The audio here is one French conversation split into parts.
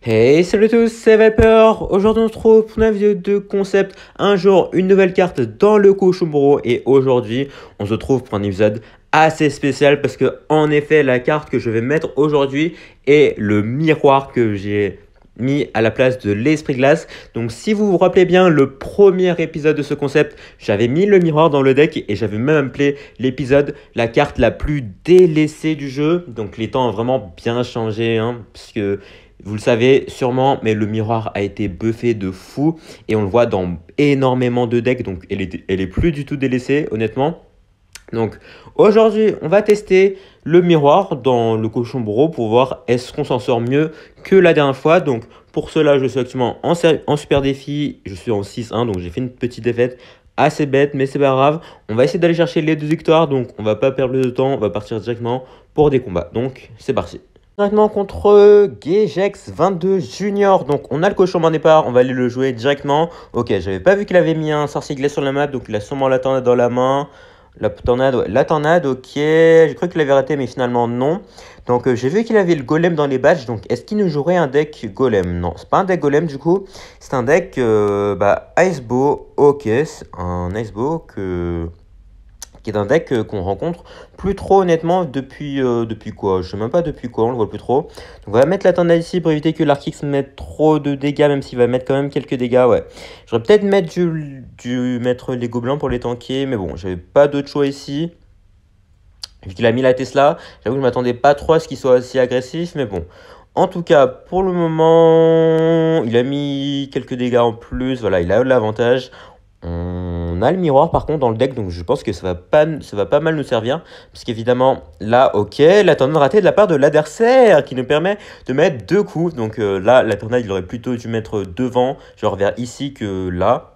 Hey, salut à tous, c'est Viper. Aujourd'hui, on se retrouve pour une vidéo de concept. Un jour, une nouvelle carte dans le cochon bureau. Et aujourd'hui, on se retrouve pour un épisode assez spécial parce que, en effet, la carte que je vais mettre aujourd'hui est le miroir que j'ai mis à la place de l'esprit glace. Donc si vous vous rappelez bien, le premier épisode de ce concept, j'avais mis le miroir dans le deck et j'avais même appelé l'épisode la carte la plus délaissée du jeu. Donc les temps ont vraiment bien changé, parce que vous le savez sûrement, mais le miroir a été buffé de fou et on le voit dans énormément de decks, donc elle est plus du tout délaissée honnêtement. Donc aujourd'hui, on va tester le miroir dans le cochon bureau pour voir est-ce qu'on s'en sort mieux que la dernière fois. Donc pour cela, je suis actuellement en super défi, je suis en 6-1, donc j'ai fait une petite défaite assez bête, mais c'est pas grave. On va essayer d'aller chercher les 2 victoires, donc on va pas perdre de temps, on va partir directement pour des combats. Donc c'est parti. Directement contre Gejex 22 Junior. Donc on a le cochon en départ, on va aller le jouer directement. Ok, j'avais pas vu qu'il avait mis un sorcier glace sur la map, donc il a sûrement la tornade dans la main. La tornade, ouais, la tornade, ok. J'ai cru qu'il avait raté, mais finalement non. Donc j'ai vu qu'il avait le golem dans les badges. Donc est-ce qu'il nous jouerait un deck golem? Non, c'est pas un deck golem du coup. C'est un deck Icebow. Ok, c'est un Icebow qui est un deck qu'on rencontre plus trop honnêtement depuis quoi, je sais même pas depuis quoi, on le voit plus trop. Donc on va mettre la tornade ici pour éviter que l'Arkix mette trop de dégâts, même s'il va mettre quand même quelques dégâts, ouais. J'aurais peut-être mettre les gobelins pour les tanker, mais bon, j'avais pas d'autre choix ici. Vu qu'il a mis la Tesla, j'avoue que je m'attendais pas trop à ce qu'il soit aussi agressif, mais bon. En tout cas, pour le moment, il a mis quelques dégâts en plus, voilà, il a l'avantage. On a le miroir par contre dans le deck, donc je pense que ça va pas mal nous servir. Parce qu'évidemment, là, ok, la tornade ratée de la part de l'adversaire qui nous permet de mettre 2 coups. Donc là, la tornade, il aurait plutôt dû mettre devant, genre vers ici que là.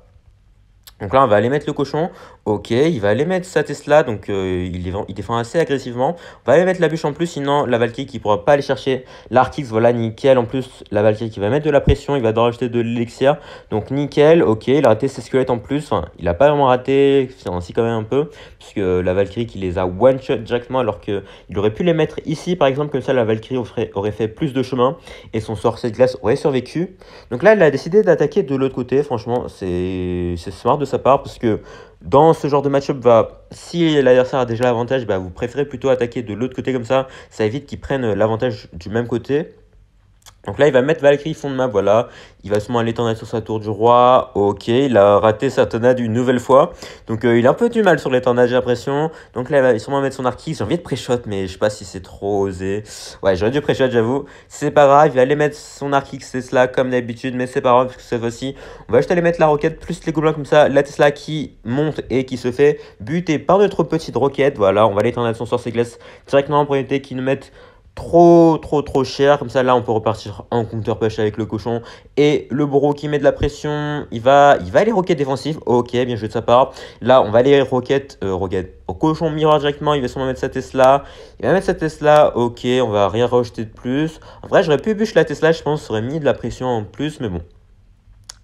Donc là, on va aller mettre le cochon. Ok, il va aller mettre sa Tesla. Donc il défend assez agressivement. On va aller mettre la bûche en plus. Sinon, la Valkyrie qui ne pourra pas aller chercher l'Arkix. Voilà, nickel. En plus, la Valkyrie qui va mettre de la pression. Il va devoir rajouter de l'élixir. Donc nickel. Ok, il a raté ses squelettes en plus. Enfin, il n'a pas vraiment raté. Enfin, si quand même un peu. Puisque la Valkyrie qui les a one-shot directement. Alors qu'il aurait pu les mettre ici. Par exemple, comme ça, la Valkyrie aurait fait plus de chemin. Et son sorcier de glace aurait survécu. Donc là, elle a décidé d'attaquer de l'autre côté. Franchement, c'est smart de sa part parce que dans ce genre de match-up, si l'adversaire a déjà l'avantage, vous préférez plutôt attaquer de l'autre côté comme ça évite qu'ils prennent l'avantage du même côté. Donc là, il va mettre Valkyrie fond de map, voilà. Il va sûrement aller tornade sur sa tour du roi. Ok, il a raté sa tornade une nouvelle fois. Donc il a un peu du mal sur les tornades, j'ai l'impression. Donc là, il va sûrement mettre son Arkix. J'ai envie de pré-shot, mais je sais pas si c'est trop osé. Ouais, j'aurais dû pré-shot, j'avoue. C'est pas grave, il va aller mettre son Arkix Tesla comme d'habitude, mais c'est pas grave, parce que cette fois-ci, on va juste aller mettre la roquette plus les gobelins comme ça. La Tesla qui monte et qui se fait buter par notre petite roquette. Voilà, on va aller tornade son sorcier glace directement pour éviter qu'il nous mette trop cher. Comme ça, là, on peut repartir en counter push avec le cochon et le bourreau qui met de la pression. Il va aller roquette défensif. Ok, bien joué de sa part. Là, on va aller roquette au cochon miroir directement. Il va sûrement mettre sa Tesla. Il va mettre sa Tesla. Ok, on va rien rajouter de plus. En vrai, j'aurais pu bûcher la Tesla, je pense, ça aurait mis de la pression en plus, mais bon.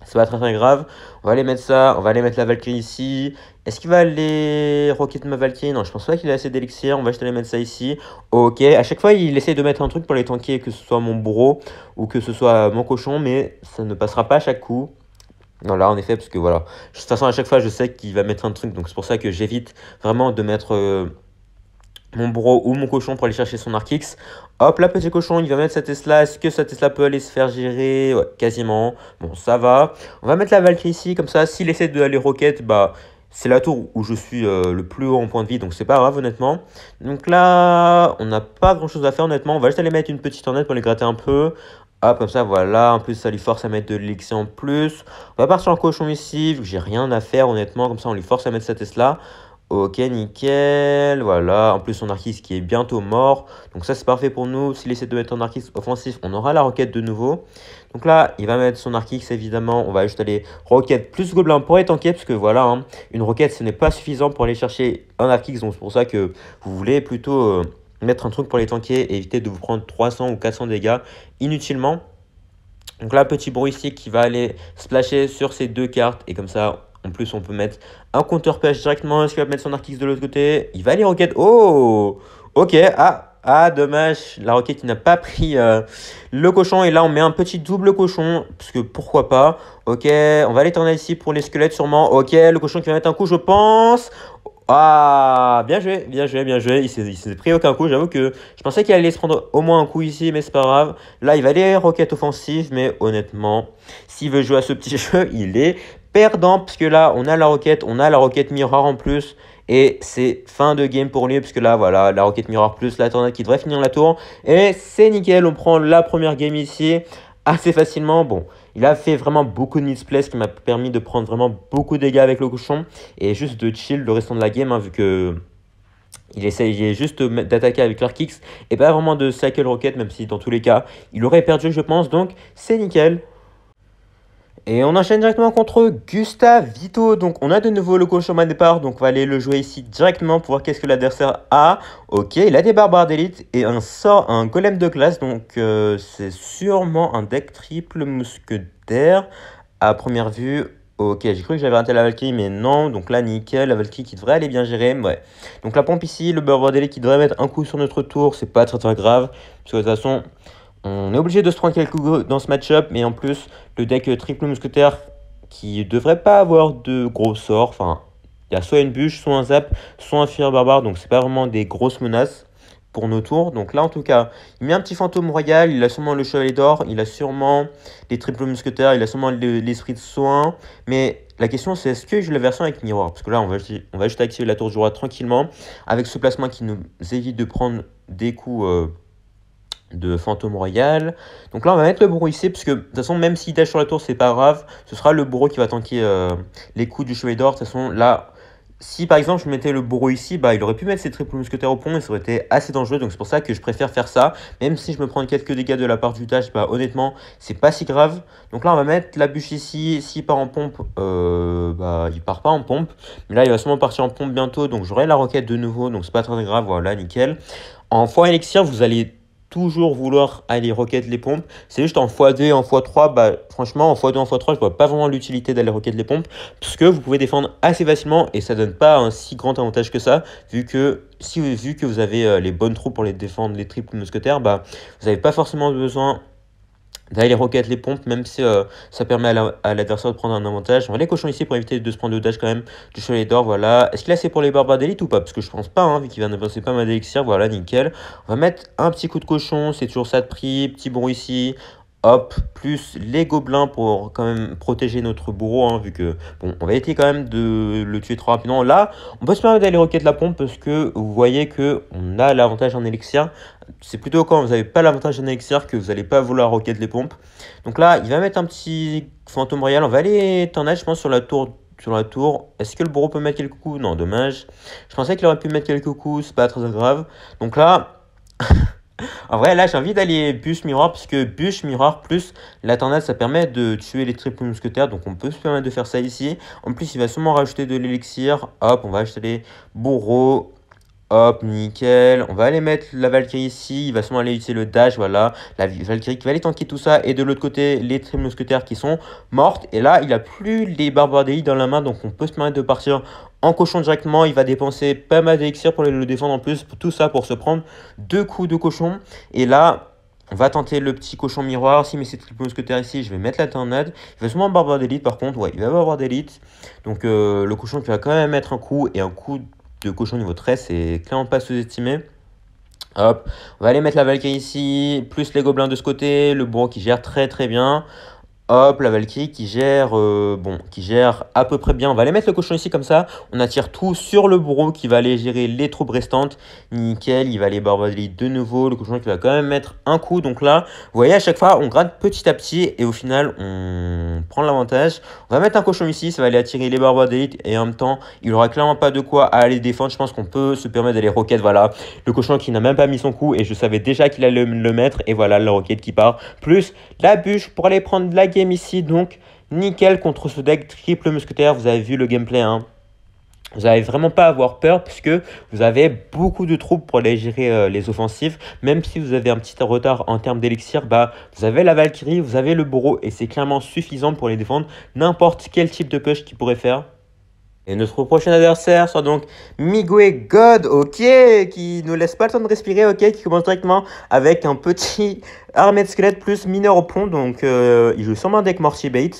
C'est pas très grave. On va aller mettre ça. On va aller mettre la Valkyrie ici. Est-ce qu'il va aller rocket ma Valkyrie? Non, je pense pas qu'il a assez d'élixir. On va juste aller mettre ça ici. Ok. À chaque fois, il essaie de mettre un truc pour les tanker, que ce soit mon bourreau ou que ce soit mon cochon, mais ça ne passera pas à chaque coup. Non, là, en effet, parce que voilà. De toute façon, à chaque fois, je sais qu'il va mettre un truc. Donc, c'est pour ça que j'évite vraiment de mettre mon bourreau ou mon cochon pour aller chercher son Arkix. Hop, là, petit cochon, il va mettre sa Tesla. Est-ce que sa Tesla peut aller se faire gérer? Ouais, quasiment. Bon, ça va. On va mettre la Valkyrie ici, comme ça, s'il essaie d'aller rocket, c'est la tour où je suis le plus haut en point de vie, donc c'est pas grave, honnêtement. Donc là, on n'a pas grand-chose à faire, honnêtement. On va juste aller mettre une petite tornade pour les gratter un peu. Hop, comme ça, voilà. En plus, ça lui force à mettre de l'élixir en plus. On va partir en cochon ici, vu que j'ai rien à faire, honnêtement. Comme ça, on lui force à mettre sa Tesla. Ok, nickel, voilà. En plus, son Arkix qui est bientôt mort. Donc ça, c'est parfait pour nous. S'il essaie de mettre un Arkix offensif, on aura la roquette de nouveau. Donc là, il va mettre son Arkix, évidemment. On va juste aller roquette plus gobelin pour les tanker. Parce que voilà, une roquette, ce n'est pas suffisant pour aller chercher un Arkix. Donc c'est pour ça que vous voulez plutôt mettre un truc pour les tanker et éviter de vous prendre 300 ou 400 dégâts inutilement. Donc là, petit bruit ici qui va aller splasher sur ces 2 cartes. Et comme ça, en plus, on peut mettre un counter pêche directement. Est-ce qu'il va mettre son Arkix de l'autre côté? Il va aller roquette. Oh! Ok, Ah, dommage, la roquette qui n'a pas pris le cochon. Et là, on met un petit double cochon, parce que pourquoi pas. Ok, on va aller tourner ici pour les squelettes sûrement. Ok, le cochon qui va mettre un coup, je pense. Ah, bien joué, bien joué, bien joué. Il s'est pris aucun coup. J'avoue que je pensais qu'il allait se prendre au moins un coup ici, mais c'est pas grave. Là, il va aller roquette offensive, mais honnêtement, s'il veut jouer à ce petit jeu, il est perdant, parce que là, on a la roquette mirror en plus. Et c'est fin de game pour lui, puisque là, voilà, la roquette mirror plus la tornade qui devrait finir la tour. Et c'est nickel, on prend la première game ici assez facilement. Bon, il a fait vraiment beaucoup de misplays, ce qui m'a permis de prendre vraiment beaucoup de dégâts avec le cochon. Et juste de chill le restant de la game, hein, vu que il essaye juste d'attaquer avec leur kicks et pas vraiment de cycle rocket, même si dans tous les cas, il aurait perdu, je pense. Donc, c'est nickel. Et on enchaîne directement contre Gustave Vito. Donc on a de nouveau le cochon à départ. Donc on va aller le jouer ici directement pour voir qu'est-ce que l'adversaire a. Ok, il a des barbares d'élite et un golem de glace. Donc c'est sûrement un deck triple mousquetaire à première vue. Ok, j'ai cru que j'avais raté la Valkyrie, mais non. Donc là, nickel, la Valkyrie qui devrait aller bien gérer. Ouais. Donc la pompe ici, le barbare d'élite qui devrait mettre un coup sur notre tour. C'est pas très très grave. Parce que de toute façon, on est obligé de se prendre quelques coups dans ce match-up, mais en plus, le deck triple mousquetaire qui devrait pas avoir de gros sorts. Enfin, il y a soit une bûche, soit un zap, soit un fire barbare, donc c'est pas vraiment des grosses menaces pour nos tours. Donc là, en tout cas, il met un petit fantôme royal, il a sûrement le chevalier d'or, il a sûrement les triple mousquetaires, il a sûrement l'esprit de soin. Mais la question, c'est est-ce que je la version avec miroir? Parce que là, on va juste activer la tour du roi tranquillement, avec ce placement qui nous évite de prendre des coups de fantôme royal. Donc là, on va mettre le bourreau ici, parce que de toute façon, même s'il dash sur la tour, c'est pas grave. Ce sera le bourreau qui va tanker les coups du chevalier d'or. De toute façon, là, si par exemple je mettais le bourreau ici, bah, il aurait pu mettre ses triple mousquetaires au pont et ça aurait été assez dangereux. Donc c'est pour ça que je préfère faire ça. Même si je me prends quelques dégâts de la part du dash, bah, honnêtement, c'est pas si grave. Donc là, on va mettre la bûche ici. S'il part en pompe, bah, il part pas en pompe. Mais là, il va sûrement partir en pompe bientôt. Donc j'aurai la roquette de nouveau. Donc c'est pas très grave. Voilà, nickel. En foire élixir, vous allez toujours vouloir aller rocket les pompes. C'est juste en x2 en x3, bah, franchement, en x2, en x3, je vois pas vraiment l'utilité d'aller rocket les pompes, parce que vous pouvez défendre assez facilement et ça donne pas un si grand avantage que ça, vu que vous avez les bonnes troupes pour les défendre les triples mousquetaires, bah, vous n'avez pas forcément besoin d'aller rocket les pompes, même si ça permet à l'adversaire de prendre un avantage. On va les cochons ici pour éviter de se prendre de dash quand même du chevalier d'or, voilà. Est-ce qu'il a assez pour les barbares d'élite ou pas? Parce que je pense pas, hein, vu qu'il va dépenser pas mal d'élixir, voilà, nickel. On va mettre un petit coup de cochon, c'est toujours ça de prix, petit bourreau ici. Hop, plus les gobelins pour quand même protéger notre bourreau, hein, vu que, bon, on va essayer quand même de le tuer trop rapidement. Là, on peut se permettre d'aller rocket la pompe parce que vous voyez que on a l'avantage en élixir. C'est plutôt quand vous n'avez pas l'avantage en élixir que vous n'allez pas vouloir rocket les pompes. Donc là, il va mettre un petit fantôme royal. On va aller tornade, je pense, sur la tour. Est-ce que le bourreau peut mettre quelques coups? Non, dommage. Je pensais qu'il aurait pu mettre quelques coups, c'est pas très grave. Donc là... En vrai, là, j'ai envie d'aller bûche miroir, parce que bûche miroir plus la tornade, ça permet de tuer les triple mousquetaires. Donc, on peut se permettre de faire ça ici. En plus, il va sûrement rajouter de l'élixir. Hop, on va acheter les bourreaux. Hop, nickel. On va aller mettre la Valkyrie ici. Il va sûrement aller utiliser le dash. Voilà, la Valkyrie qui va aller tanker tout ça. Et de l'autre côté, les triple mousquetaires qui sont mortes. Et là, il n'a plus les barbares d'élite dans la main. Donc, on peut se permettre de partir en cochon directement. Il va dépenser pas mal d'élixir pour le défendre en plus. Tout ça pour se prendre 2 coups de cochon. Et là, on va tenter le petit cochon miroir. Si met ses triple mousquetaires ici, je vais mettre la tornade. Il va sûrement barbare d'élite par contre. Ouais, il va avoir d'élite. Donc, le cochon qui va quand même mettre un coup. Et un coup de cochon niveau 13, c'est clairement pas sous-estimé. Hop, on va aller mettre la Valkyrie ici, plus les gobelins de ce côté, le bourreau qui gère très très bien. Hop, la Valkyrie qui gère, qui gère à peu près bien. On va aller mettre le cochon ici comme ça. On attire tout sur le bourreau qui va aller gérer les troupes restantes. Nickel, il va aller barbader de nouveau. Le cochon qui va quand même mettre un coup. Donc là, vous voyez, à chaque fois, on gratte petit à petit et au final, on prend l'avantage. On va mettre un cochon ici, ça va aller attirer les barbares d'élite et en même temps, il aura clairement pas de quoi aller défendre. Je pense qu'on peut se permettre d'aller rocket. Voilà, le cochon qui n'a même pas mis son coup et je savais déjà qu'il allait le mettre. Et voilà, la roquette qui part. Plus la bûche pour aller prendre la game ici, donc nickel contre ce deck triple mousquetaire. Vous avez vu le gameplay, hein. Vous n'avez vraiment pas à avoir peur puisque vous avez beaucoup de troupes pour aller gérer les offensives. Même si vous avez un petit retard en termes d'élixir, bah, vous avez la Valkyrie, vous avez le bourreau et c'est clairement suffisant pour les défendre n'importe quel type de push qu'ils pourraient faire. Et notre prochain adversaire sera donc Migue God, ok, qui ne laisse pas le temps de respirer, ok, qui commence directement avec un petit armée de squelettes plus mineur au plomb. Donc il joue sûrement un deck Morty Bait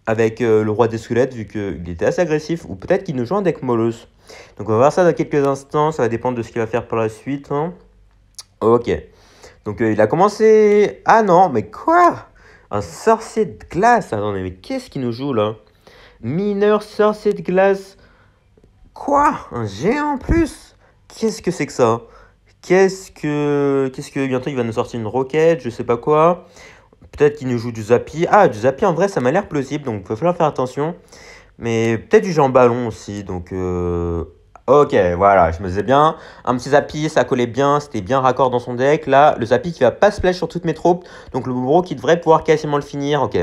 avec le roi des squelettes vu qu'il était assez agressif, ou peut-être qu'il nous joue un deck Molos. Donc on va voir ça dans quelques instants, ça va dépendre de ce qu'il va faire par la suite. Hein. Ok, donc il a commencé... Ah non, mais quoi? Un sorcier de glace, attendez, mais qu'est-ce qu'il nous joue là? Mineur sorcier de glace. Quoi? Un géant en plus? Qu'est-ce que c'est que ça? Qu'est-ce que bientôt il va nous sortir une roquette, je sais pas quoi. Peut-être qu'il nous joue du Zappy. Ah, du Zappy en vrai ça m'a l'air plausible, donc il va falloir faire attention. Mais peut-être du jeu en ballon aussi, donc ok, voilà, je me disais bien. Un petit Zappy, ça collait bien, c'était bien raccord dans son deck. Là, le Zappy qui va pas splash sur toutes mes troupes, donc le Boubro qui devrait pouvoir quasiment le finir, ok.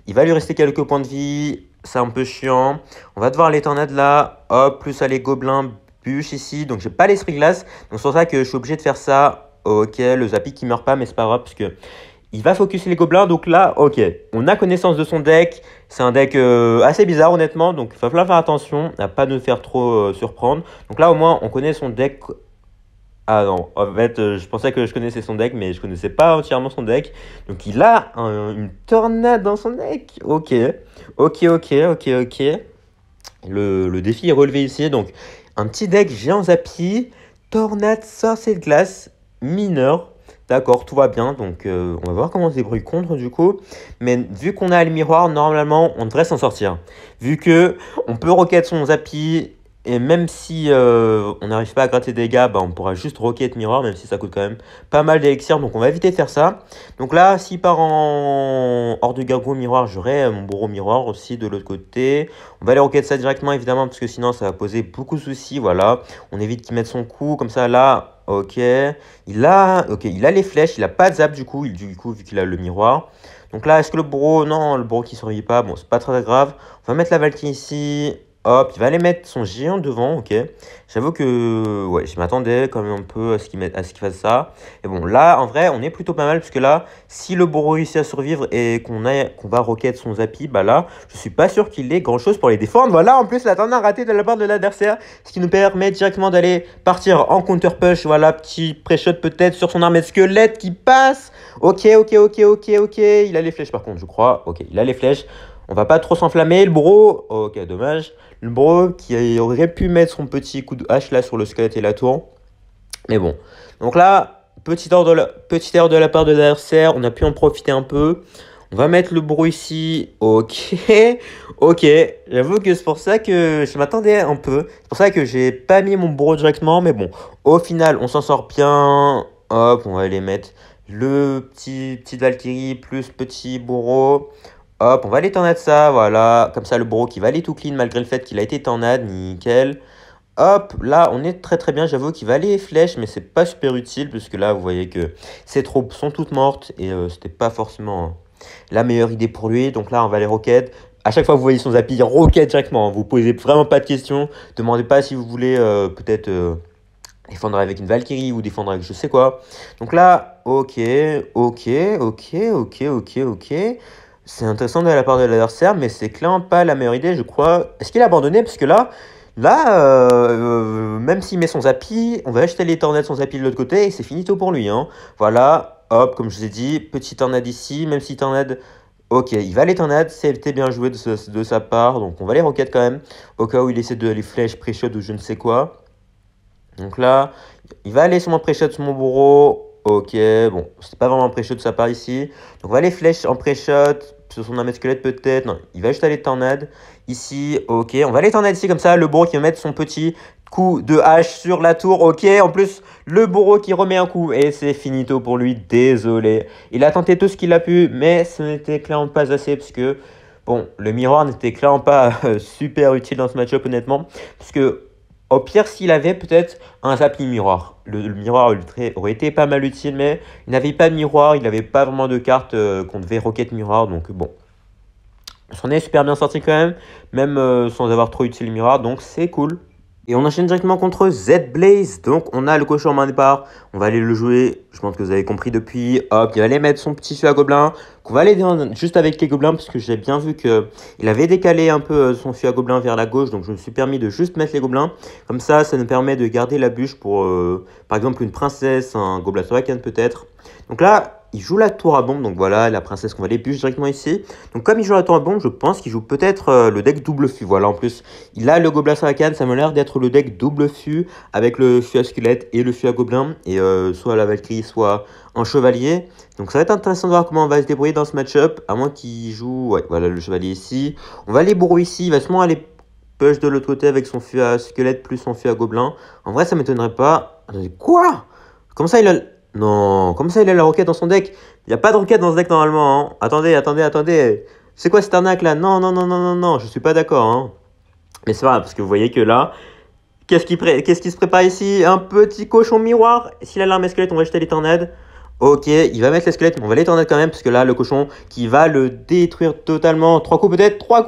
Il va lui rester quelques points de vie, c'est un peu chiant. On va devoir les tornades là, hop, plus aller gobelins, bûche ici. Donc j'ai pas l'esprit glace, donc c'est pour ça que je suis obligé de faire ça. Ok, le Zappy qui meurt pas, mais c'est pas grave parce que il va focus les gobelins. Donc là, ok, on a connaissance de son deck. C'est un deck assez bizarre honnêtement, donc il va falloir faire attention à pas nous faire trop surprendre. Donc là au moins on connaît son deck. Ah non, en fait, je pensais que je connaissais son deck, mais je connaissais pas entièrement son deck. Donc il a une tornade dans son deck. Ok, ok, ok, ok, ok. Le défi est relevé ici. Donc un petit deck géant Zappy, tornade, sorcier de glace, mineur. D'accord, tout va bien. Donc on va voir comment on se débrouille contre du coup. Mais vu qu'on a le miroir, normalement, on devrait s'en sortir. Vu que on peut rocket son Zappy. Et même si on n'arrive pas à gratter des dégâts, bah, on pourra juste rocket miroir, même si ça coûte quand même pas mal d'élixir. Donc on va éviter de faire ça. Donc là, s'il part en hors de gargouille miroir, j'aurai mon bourreau miroir aussi de l'autre côté. On va aller rocket ça directement évidemment, parce que sinon ça va poser beaucoup de soucis. Voilà, on évite qu'il mette son coup comme ça là. Ok, il a les flèches, il a pas de zap du coup vu qu'il a le miroir. Donc là, est-ce que le bourreau, non, le bourreau qui survit pas, bon c'est pas très grave. On va mettre la Valkyrie ici. Hop, il va aller mettre son géant devant, ok. J'avoue que ouais, je m'attendais quand même un peu à ce qu'il fasse ça. Et bon, là, en vrai, on est plutôt pas mal, parce que là, si le bourreau réussit à survivre et qu'on va rocket son Zappy, bah là, je suis pas sûr qu'il ait grand-chose pour les défendre. Voilà, en plus, la tornade ratée de la part de l'adversaire, ce qui nous permet directement d'aller partir en counter-push. Voilà, petit pré-shot peut-être sur son armée de squelette qui passe. Ok, ok, ok, ok, ok. Il a les flèches par contre, je crois. Ok, il a les flèches. On va pas trop s'enflammer. Le bourreau, ok, dommage. Le bro qui aurait pu mettre son petit coup de hache là sur le squelette et la tour. Mais bon. Donc là, petite erreur de la part de l'adversaire. On a pu en profiter un peu. On va mettre le bro ici. Ok. Ok. J'avoue que c'est pour ça que je m'attendais un peu. C'est pour ça que j'ai pas mis mon bro directement. Mais bon. Au final, on s'en sort bien. Hop, on va aller mettre le petit Valkyrie plus petit bourreau. Hop, on va aller tornade ça, voilà. Comme ça, le bourreau qui va aller tout clean malgré le fait qu'il a été tornade, nickel. Hop, là, on est très très bien. J'avoue qu'il va aller flèche, mais c'est pas super utile, puisque là, vous voyez que ses troupes sont toutes mortes, et c'était pas forcément la meilleure idée pour lui. Donc là, on va aller rocket. À chaque fois que vous voyez son Zappy, rocket directement. Vous posez vraiment pas de questions. Demandez pas si vous voulez peut-être défendre avec une Valkyrie ou défendre avec je sais quoi. Donc là, ok, ok, ok, ok, ok, ok. C'est intéressant de la part de l'adversaire, mais c'est clairement pas la meilleure idée, je crois. Est-ce qu'il a abandonné? Parce que même s'il met son Zappy, on va acheter les tornades son Zappy de l'autre côté et c'est finito pour lui. Hein. Voilà, hop, comme je vous ai dit, petite tornade ici, même si tornade... Ok, il va les tornades, c'était bien joué de sa part, donc on va les rocket quand même, au cas où il essaie de les flèches, pré-shot ou je ne sais quoi. Donc là, il va aller sur mon pré-shot sur mon bourreau. Ok, bon, c'est pas vraiment un pré-shot de sa part ici. Donc on va aller flèches en pré-shot. Sur son armée de squelette peut-être. Non, il va juste aller tornade. Ici, ok. On va aller tornade ici comme ça. Le bourreau qui va mettre son petit coup de hache sur la tour. Ok, en plus, le bourreau qui remet un coup. Et c'est finito pour lui. Désolé. Il a tenté tout ce qu'il a pu. Mais ce n'était clairement pas assez. Parce que, bon, le miroir n'était clairement pas super utile dans ce match-up honnêtement. Parce que au pire, s'il avait peut-être un Zappy miroir. Le miroir aurait été pas mal utile, mais il n'avait pas de miroir, il n'avait pas vraiment de carte qu'on devait rocket miroir. Donc bon, on s'en est super bien sorti quand même sans avoir trop utilisé le miroir, donc c'est cool. Et on enchaîne directement contre Z-Blaze. Donc on a le cochon en main départ. On va aller le jouer. Je pense que vous avez compris depuis. Hop, il va aller mettre son petit fût à gobelin. Qu'on va aller juste avec les gobelins. Parce que j'ai bien vu qu'il avait décalé un peu son fût à gobelin vers la gauche. Donc je me suis permis de juste mettre les gobelins. Comme ça nous permet de garder la bûche pour par exemple une princesse, un gobelin Sarakan peut-être. Donc là, il joue la tour à bombe. Donc voilà, la princesse qu'on va aller bûche directement ici. Donc comme il joue la tour à bombe, je pense qu'il joue peut-être le deck double fût. Voilà, en plus, il a le gobelin Sarakan. Ça m'a l'air d'être le deck double fût avec le fût à squelette et le fût à gobelin. Et soit la Valkyrie, soit un chevalier. Donc ça va être intéressant de voir comment on va se débrouiller dans ce match-up. À moins qu'il joue, ouais, voilà, le chevalier ici. On va aller bourreau ici. Il va sûrement aller push de l'autre côté avec son fût à squelette plus son fût à gobelin. En vrai, ça m'étonnerait pas. Attendez, quoi? Comment ça, il a... Non, comment ça, il a la roquette dans son deck? Il n'y a pas de roquette dans ce deck normalement. Hein. Attendez. C'est quoi cette arnaque là? Non, je suis pas d'accord. Hein. Mais c'est pas grave, parce que vous voyez que là, qu'est-ce qui se prépare ici? Un petit cochon miroir. S'il a l'arme squelette, on va jeter les tornades. Ok, il va mettre les squelettes, mais on va les tornades quand même, parce que là, le cochon qui va le détruire totalement. 3 coups peut-être? 3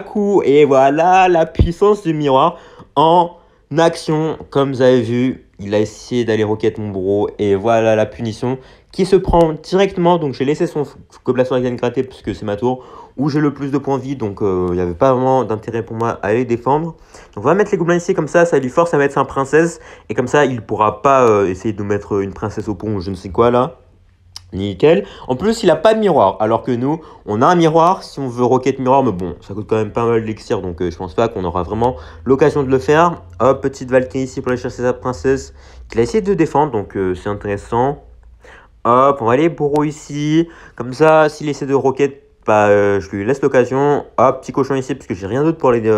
coups. Et voilà la puissance du miroir en action. Comme vous avez vu, il a essayé d'aller roquette mon bourreau. Et voilà la punition qui se prend directement. Donc j'ai laissé son gobelin Sarakan gratter, parce que c'est ma tour où j'ai le plus de points de vie. Donc il n'y avait pas vraiment d'intérêt pour moi à aller défendre. Donc on va mettre les gobelins ici, comme ça lui force à mettre sa princesse. Et comme ça, il ne pourra pas essayer de nous mettre une princesse au pont ou je ne sais quoi là. Nickel. En plus, il n'a pas de miroir. Alors que nous, on a un miroir si on veut roquette miroir. Mais bon, ça coûte quand même pas mal d'élixir. Donc je pense pas qu'on aura vraiment l'occasion de le faire. Hop, petite Valkyrie ici pour aller chercher sa princesse. Qu'il a essayé de défendre. Donc c'est intéressant. Hop, on va aller bourreau ici. Comme ça, s'il essaie de roquette, bah, je lui laisse l'occasion. Hop, petit cochon ici, parce que j'ai rien d'autre pour aller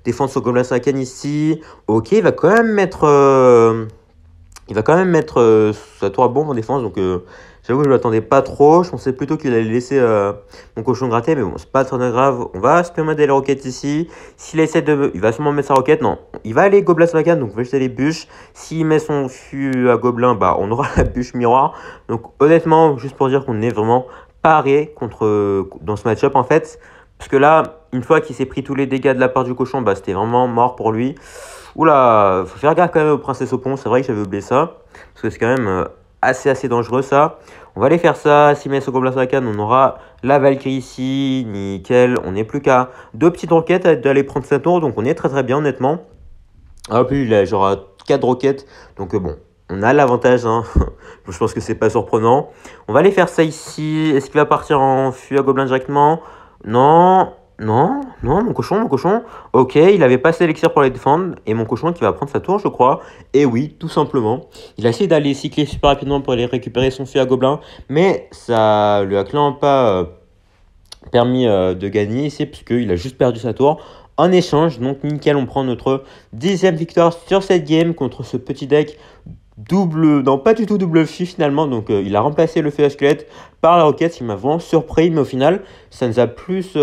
défendre son gobelin Sarakan ici. Ok, il va quand même mettre, sa tour à bombe en défense. Donc, j'avoue que je ne l'attendais pas trop. Je pensais plutôt qu'il allait laisser mon cochon gratter. Mais bon, c'est pas trop grave. On va se permettre d'aller roquette ici. S'il essaie de... Il va sûrement mettre sa roquette. Non, il va aller gobelin Sarakan. Donc, on va jeter les bûches. S'il met son fût à gobelin, bah, on aura la bûche miroir. Donc, honnêtement, juste pour dire qu'on est vraiment paré dans ce match-up en fait. Parce que là, une fois qu'il s'est pris tous les dégâts de la part du cochon, bah, c'était vraiment mort pour lui. Oula, faut faire gaffe quand même aux princesses au pont. C'est vrai que j'avais oublié ça. Parce que c'est quand même assez dangereux ça. On va aller faire ça. S'il met ce gobelin Sarakan, on aura la Valkyrie ici. Nickel. On n'est plus qu'à 2 petites roquettes d'aller prendre sa tour. Donc on est très bien honnêtement. Ah, puis là, j'aurai 4 roquettes. Donc bon. On a l'avantage, hein. Je pense que c'est pas surprenant. On va aller faire ça ici. Est-ce qu'il va partir en fût à gobelin directement? Non, mon cochon. Ok, il avait pas assez d'élixir pour les défendre. Et mon cochon qui va prendre sa tour, je crois. Et oui, tout simplement. Il a essayé d'aller cycler super rapidement pour aller récupérer son fût à gobelin. Mais ça lui a clairement pas permis de gagner ici, puisqu'il a juste perdu sa tour. En échange, donc nickel, on prend notre 10e victoire sur cette game contre ce petit deck pas du tout double fût finalement. Donc il a remplacé le feu à squelette par la roquette, il m'a vraiment surpris, mais au final ça nous a plus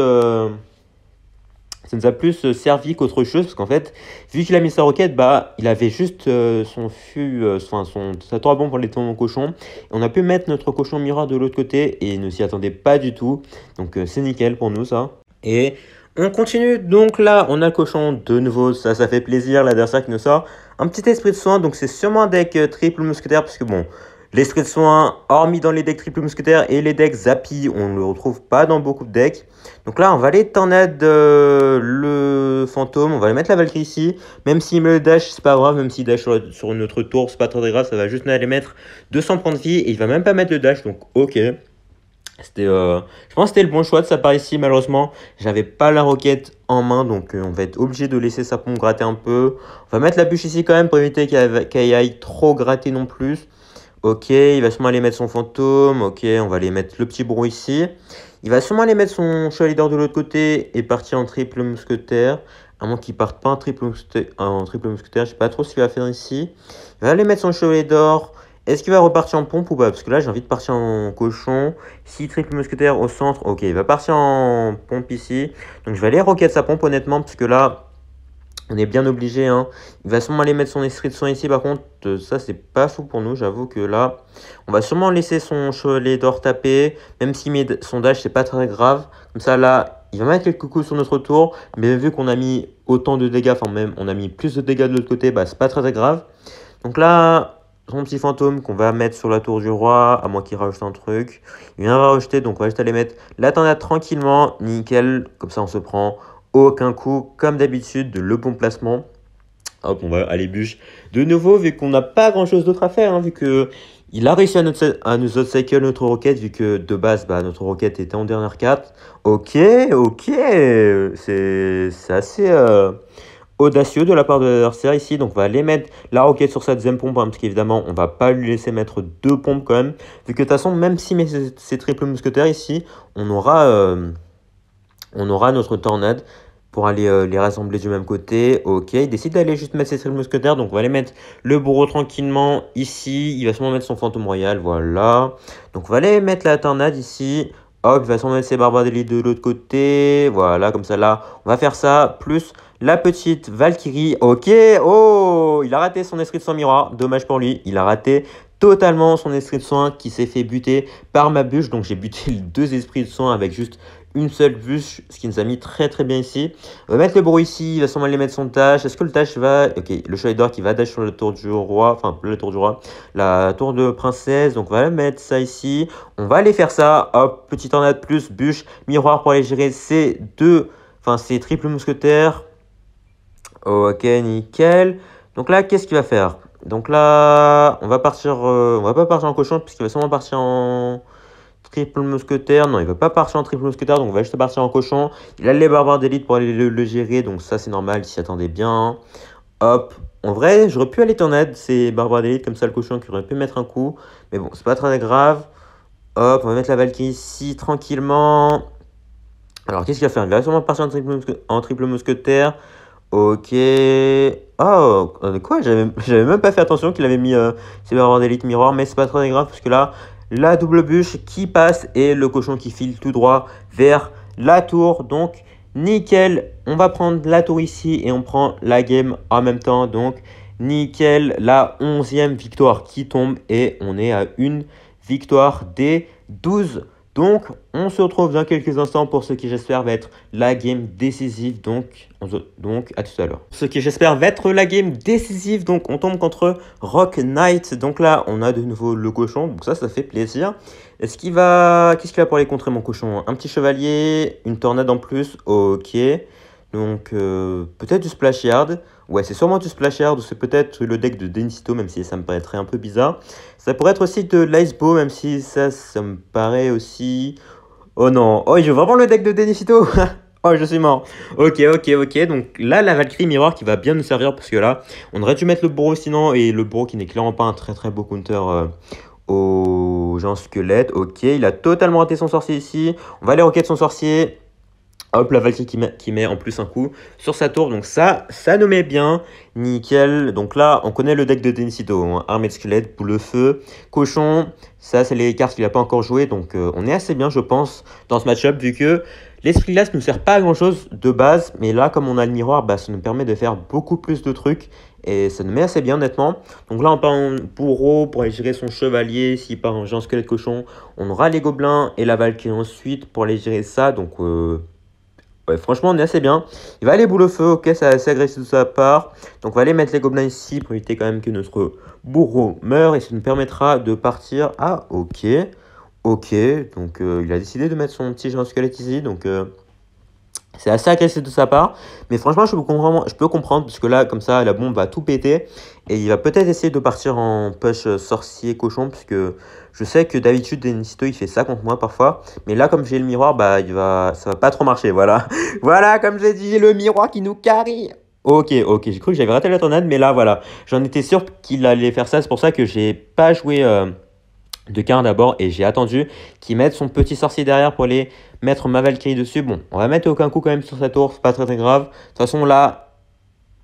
servi qu'autre chose, parce qu'en fait vu qu'il a mis sa roquette, bah il avait juste son fût, sa tour à bombe pour les temps mon cochon, et on a pu mettre notre cochon miroir de l'autre côté et il ne s'y attendait pas du tout. Donc c'est nickel pour nous ça. Et on continue, donc là on a le cochon de nouveau, ça fait plaisir, l'adversaire qui nous sort un petit esprit de soin. Donc c'est sûrement un deck triple mousquetaire, parce que bon, l'esprit de soin, hormis dans les decks triple mousquetaire et les decks Zappy, on ne le retrouve pas dans beaucoup de decks. Donc là on va aller tornade le fantôme, on va aller mettre la Valkyrie ici. Même s'il met le dash, c'est pas grave, même s'il dash sur une autre tour, c'est pas très grave, ça va juste aller mettre 200 points de vie et il va même pas mettre le dash, donc ok. Je pense que c'était le bon choix de sa part ici. Malheureusement, j'avais pas la roquette en main, donc on va être obligé de laisser sa pompe gratter un peu. On va mettre la bûche ici quand même pour éviter qu'elle aille trop gratter non plus. Ok, il va sûrement aller mettre son fantôme. Ok, on va aller mettre le petit bourreau ici. Il va sûrement aller mettre son chevalier d'or de l'autre côté et partir en triple mousquetaire. À moins qu'il parte pas en triple mousquetaire, je sais pas trop ce qu'il va faire ici. Il va aller mettre son chevalier d'or. Est-ce qu'il va repartir en pompe ou pas? Parce que là, j'ai envie de partir en cochon. Si triple mousquetaire au centre, ok, il va partir en pompe ici. Donc, je vais aller roquette sa pompe, honnêtement, parce que là, on est bien obligé. Hein. Il va sûrement aller mettre son esprit de soin ici. Par contre, ça, c'est pas fou pour nous. J'avoue que là, on va sûrement laisser son chevalier d'or taper. Même s'il met son dash, c'est pas très grave. Comme ça, là, il va mettre quelques coups sur notre tour. Mais vu qu'on a mis autant de dégâts, enfin même on a mis plus de dégâts de l'autre côté, bah c'est pas très grave. Donc là, son petit fantôme qu'on va mettre sur la tour du roi, à moins qu'il rajoute un truc. Il vient de rajouter, donc on va juste aller mettre la tornade tranquillement, nickel. Comme ça on se prend aucun coup, comme d'habitude, le bon placement. Hop, on va aller bûche de nouveau, vu qu'on n'a pas grand chose d'autre à faire, hein, vu que il a réussi à nous outcycle notre roquette, vu que de base, bah, notre roquette était en dernière carte. Ok, ok, c'est assez audacieux de la part de l'adversaire ici. Donc, on va aller mettre la roquette sur sa deuxième pompe, hein, parce qu'évidemment, on va pas lui laisser mettre deux pompes quand même, vu que de toute façon, même si met ses triples mousquetaires ici, on aura notre tornade pour aller les rassembler du même côté. Ok, il décide d'aller juste mettre ses triples mousquetaires. Donc, on va aller mettre le bourreau tranquillement ici. Il va sûrement mettre son fantôme royal. Voilà. Donc, on va aller mettre la tornade ici. Hop, il va sûrement mettre ses barbares d'élite de l'autre côté. Voilà, comme ça là. On va faire ça. Plus la petite Valkyrie. Ok. Oh, il a raté son esprit de soin miroir. Dommage pour lui. Il a raté totalement son esprit de soin qui s'est fait buter par ma bûche. Donc, j'ai buté les deux esprits de soin avec juste une seule bûche, ce qui nous a mis très bien ici. On va mettre le bourreau ici, il va sûrement aller mettre son dash. Est-ce que le dash va... Ok, le chevalier d'or qui va dash sur la tour du roi, enfin la tour du roi, la tour de princesse. Donc on va mettre ça ici. On va aller faire ça. Hop, petit tornade plus bûche, miroir pour aller gérer ces ces triples mousquetaires. Ok, nickel. Donc là, qu'est-ce qu'il va faire? Donc là, on va pas partir en cochon puisqu'il va sûrement partir en triple mousquetaire. Non, il va pas partir en triple mousquetaire, donc on va juste partir en cochon. Il a les barbares d'élite pour aller le gérer, donc ça c'est normal, il s'y attendait bien. Hop, en vrai, j'aurais pu aller tornade ces barbares d'élite, comme ça le cochon qui aurait pu mettre un coup. Mais bon, c'est pas très grave. Hop, on va mettre la Valkyrie ici, tranquillement. Alors, qu'est-ce qu'il va faire? Il va sûrement partir en triple mousquetaire. Ok. Oh, quoi? J'avais même pas fait attention qu'il avait mis ses barbares d'élite miroir, mais c'est pas très grave parce que là, la double bûche qui passe et le cochon qui file tout droit vers la tour. Donc, nickel. On va prendre la tour ici et on prend la game en même temps. Donc, nickel. La 11e victoire qui tombe et on est à une victoire des 12. Donc, on se retrouve dans quelques instants pour ce qui j'espère va être la game décisive. Donc, à tout à l'heure. Ce qui j'espère va être la game décisive. Donc, on tombe contre Rock Knight. Donc là, on a de nouveau le cochon. Donc ça fait plaisir. Qu'est-ce qu'il va pour aller contrer mon cochon? Un petit chevalier, une tornade en plus. Ok. Donc, peut-être du Splash Yard. Ouais, c'est sûrement du Splash Yard ou c'est peut-être le deck de Denicito, même si ça me paraîtrait un peu bizarre. Ça pourrait être aussi de l'Icebow, même si ça me paraît aussi... Oh non, oh, il joue vraiment le deck de Denicito. Oh, je suis mort. Ok. Donc là, la Valkyrie Miroir qui va bien nous servir parce que là, on aurait dû mettre le bourreau sinon. Et le bourreau qui n'est clairement pas un très beau counter au genre squelette. Ok, il a totalement raté son sorcier ici. On va aller roquette son sorcier. Hop, la Valkyrie qui met en plus un coup sur sa tour. Donc ça nous met bien. Nickel. Donc là, on connaît le deck de Denicito. Hein. Armée de squelette, boule de feu, cochon. Ça, c'est les cartes qu'il n'a pas encore jouées. Donc on est assez bien, je pense, dans ce match-up. Vu que l'esprit glace ne nous sert pas à grand-chose de base. Mais là, comme on a le miroir, bah, ça nous permet de faire beaucoup plus de trucs. Et ça nous met assez bien, honnêtement. Donc là, on part en bourreau pour aller gérer son chevalier. S'il part en géant squelette cochon, on aura les gobelins et la Valkyrie ensuite pour aller gérer ça. Donc... ouais, franchement, on est assez bien. Il va aller boule au feu, ok, c'est assez agressif de sa part. Donc, on va aller mettre les gobelins ici pour éviter quand même que notre bourreau meure. Et ça nous permettra de partir. Ah, ok. Donc, il a décidé de mettre son petit géant squelette ici. Donc, c'est assez agressif de sa part. Mais franchement, je peux comprendre. Parce que là, comme ça, la bombe va tout péter. Et il va peut-être essayer de partir en push sorcier cochon. Puisque je sais que d'habitude, Denicito, il fait ça contre moi parfois. Mais là, comme j'ai le miroir, bah, ça va pas trop marcher. Voilà. Voilà, comme j'ai dit, le miroir qui nous carry. Ok. J'ai cru que j'avais raté la tornade. Mais là, voilà. J'en étais sûr qu'il allait faire ça. C'est pour ça que j'ai pas joué... de Cain d'abord et j'ai attendu qu'il mette son petit sorcier derrière pour aller mettre ma Valkyrie dessus. Bon, on va mettre aucun coup quand même sur sa tour, c'est pas très grave. De toute façon là,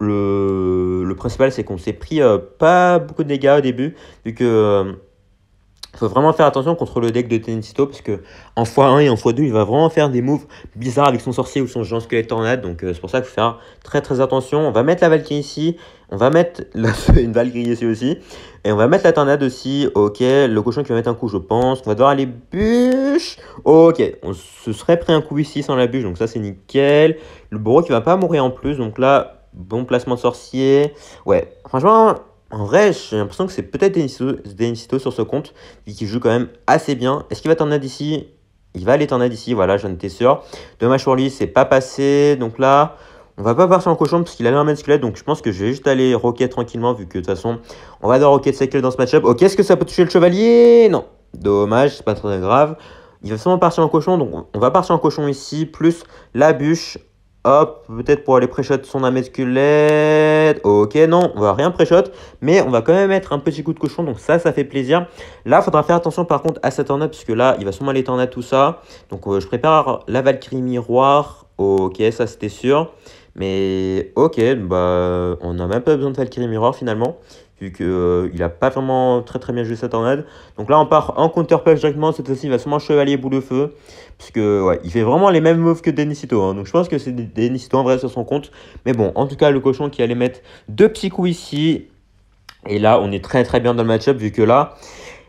le principal c'est qu'on s'est pris pas beaucoup de dégâts au début vu que Il faut vraiment faire attention contre le deck de Tennicito parce que en x1 et en x2, il va vraiment faire des moves bizarres avec son sorcier ou son géant squelette tornade. Donc c'est pour ça qu'il faut faire très très attention. On va mettre la Valkyrie ici. On va mettre une Valkyrie ici aussi. Et on va mettre la tornade aussi. Ok, le cochon qui va mettre un coup, je pense. On va devoir aller bûche. Ok, on se serait pris un coup ici sans la bûche. Donc ça, c'est nickel. Le bourreau qui va pas mourir en plus. Donc là, bon placement de sorcier. Ouais, franchement... En vrai, j'ai l'impression que c'est peut-être Denissito sur ce compte, et qui joue quand même assez bien. Est-ce qu'il va tornade ici? Il va aller tornade ici, voilà, j'en étais sûr. Dommage pour lui, c'est pas passé. Donc là, on va pas partir en cochon parce qu'il a l'air un squelette. Donc je pense que je vais juste aller rocket tranquillement, vu que de toute façon, on va devoir rocket cycle dans ce match-up. Ok, est-ce que ça peut toucher le chevalier? Non. Dommage, c'est pas très grave. Il va sûrement partir en cochon, donc on va partir en cochon ici, plus la bûche. Hop, peut-être pour aller pré-shot son âme squelette. Ok, non, on va rien pré-shot. Mais on va quand même mettre un petit coup de cochon. Donc ça fait plaisir. Là, il faudra faire attention par contre à sa tornade. Puisque là, il va sûrement aller tornade tout ça. Donc je prépare la Valkyrie miroir. Ok, ça c'était sûr. Mais ok, bah on n'a même pas besoin de Valkyrie miroir finalement. Vu qu'il n'a pas vraiment très très bien joué sa tornade. Donc là, on part en counter-punch directement. Cette fois-ci, il va sûrement chevalier boule de feu. Parce que, ouais, il fait vraiment les mêmes moves que Denissito. Hein. Donc je pense que c'est Denissito en vrai sur son compte. Mais bon, en tout cas, le cochon qui allait mettre deux petits coups ici. Et là, on est très très bien dans le match-up. Vu que là,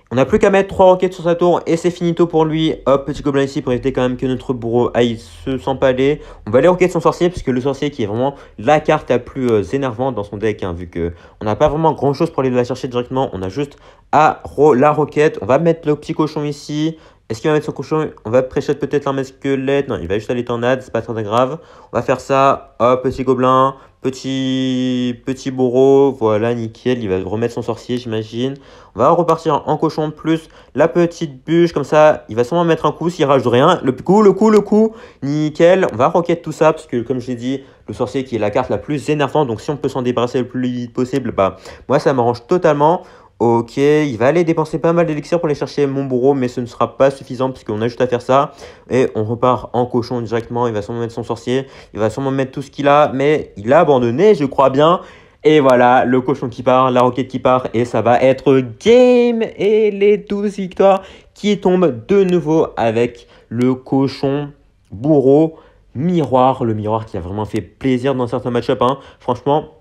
on n'a plus qu'à mettre 3 roquettes sur sa tour et c'est finito pour lui. Hop, petit gobelin ici pour éviter quand même que notre bourreau aille se s'empaler. On va aller roquette son sorcier puisque le sorcier qui est vraiment la carte la plus énervante dans son deck. Hein, vu qu'on n'a pas vraiment grand chose pour aller la chercher directement. On a juste à la roquette. On va mettre le petit cochon ici. Est-ce qu'il va mettre son cochon? On va pré-shot peut-être l'armée squelette. Non, il va juste aller tornade, c'est pas très grave. On va faire ça. Hop, petit gobelin. Petit bourreau, voilà, nickel, il va remettre son sorcier, j'imagine. On va repartir en cochon plus la petite bûche, comme ça, il va sûrement mettre un coup s'il rajoute rien. Le coup, nickel. On va rocket tout ça, parce que comme je l'ai dit, le sorcier qui est la carte la plus énervante, donc si on peut s'en débarrasser le plus vite possible, bah moi ça m'arrange totalement. Ok, il va aller dépenser pas mal d'élixir pour aller chercher mon bourreau, mais ce ne sera pas suffisant puisqu'on a juste à faire ça. Et on repart en cochon directement, il va sûrement mettre son sorcier, il va sûrement mettre tout ce qu'il a, mais il a abandonné, je crois bien. Et voilà, le cochon qui part, la roquette qui part, et ça va être game. Et les 12 victoires qui tombent de nouveau avec le cochon bourreau miroir. Le miroir qui a vraiment fait plaisir dans certains match-ups, hein. Franchement...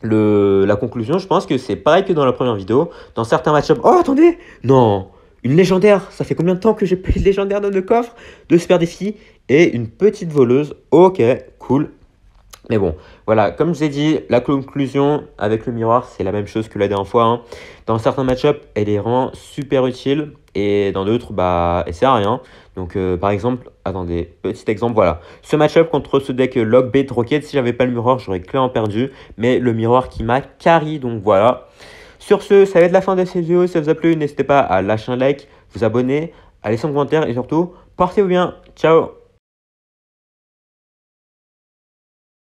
La conclusion, je pense que c'est pareil que dans la première vidéo. Dans certains match-ups... Oh, attendez! Non! Une légendaire! Ça fait combien de temps que j'ai pas eu de légendaire dans le coffre? Deux super défis et une petite voleuse. Ok, cool. Mais bon, voilà, comme je vous ai dit, la conclusion avec le miroir, c'est la même chose que la dernière fois. Hein. Dans certains match-ups, elle est vraiment super utile. Et dans d'autres, bah, elle sert à rien. Donc, par exemple, attendez, petit exemple, voilà. Ce match-up contre ce deck Lockbait Rocket, si j'avais pas le miroir, j'aurais clairement perdu. Mais le miroir qui m'a carry, donc voilà. Sur ce, ça va être la fin de cette vidéo. Si ça vous a plu, n'hésitez pas à lâcher un like, vous abonner, à laisser un commentaire et surtout, portez-vous bien. Ciao!